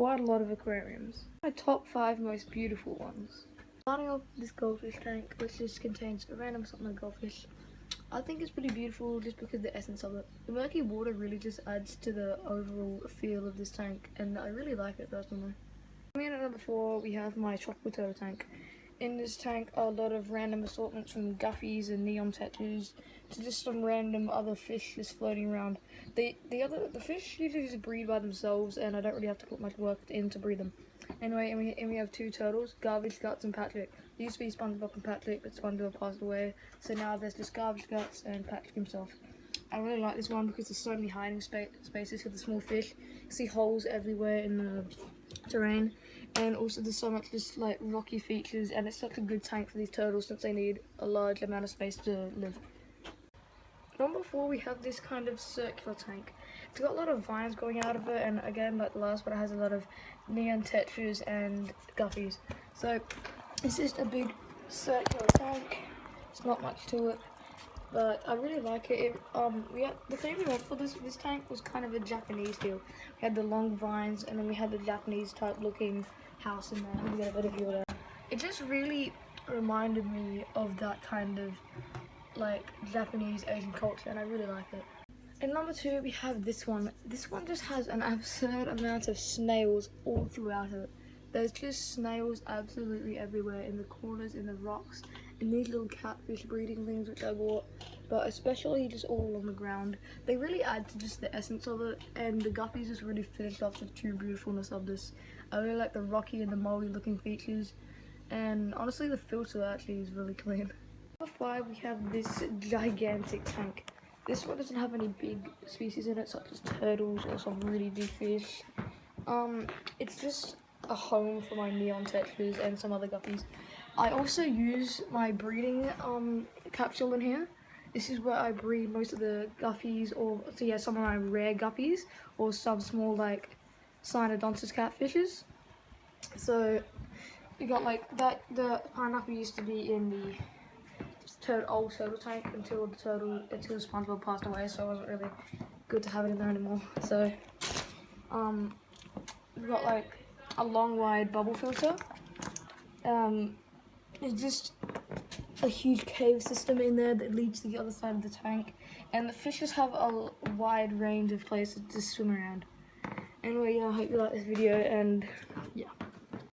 quite a lot of aquariums. My top 5 most beautiful ones. Starting off with this goldfish tank, which just contains a random assortment of goldfish. I think it's pretty beautiful just because of the essence of it. The murky water really just adds to the overall feel of this tank, and I really like it personally. Coming in at number 4, we have my tropical turtle tank. In this tank are a lot of random assortments from guppies and neon tattoos to just some random other fish just floating around. The fish usually just breed by themselves, and I don't really have to put much work in to breed them. Anyway, and we have 2 turtles, Garbage Guts and Patrick. There used to be SpongeBob and Patrick, but SpongeBob passed away, so now there's just Garbage Guts and Patrick himself. I really like this one because there's so many hiding spaces for the small fish. You see holes everywhere in the terrain, and also there's so much just like rocky features, and it's such a good tank for these turtles since they need a large amount of space to live. Number 4, we have this kind of circular tank. It's got a lot of vines going out of it, and again, like the last one, it has a lot of neon tetras and guppies. So it's just a big circular tank. It's not much to it, but I really like it. The thing we went for this tank was kind of a Japanese feel. We had the long vines, and then we had the Japanese type looking house in there. Let me get a better view of that. It just really reminded me of that kind of like Japanese Asian culture, and I really like it. In number 2, we have this one. This one just has an absurd amount of snails all throughout it. There's just snails absolutely everywhere, in the corners, in the rocks, and these little catfish breeding things which I bought, but especially just all on the ground. They really add to just the essence of it, and the guppies just really finish off the true beautifulness of this. I really like the rocky and the moldy looking features, and honestly the filter actually is really clean. Number 5, we have this gigantic tank. This one doesn't have any big species in it, such as turtles or some really big fish. It's just a home for my neon tetras and some other guppies. I also use my breeding capsule in here. This is where I breed most of the guppies, or so yeah, some of my rare guppies, or some small like Cynodontis catfishes. So you got like that. The pineapple used to be in the old turtle tank until SpongeBob passed away, so it wasn't really good to have it in there anymore. So we've got like a long wide bubble filter. It's just a huge cave system in there that leads to the other side of the tank, and the fishes have a wide range of places to swim around. Anyway, yeah, I hope you like this video, and yeah.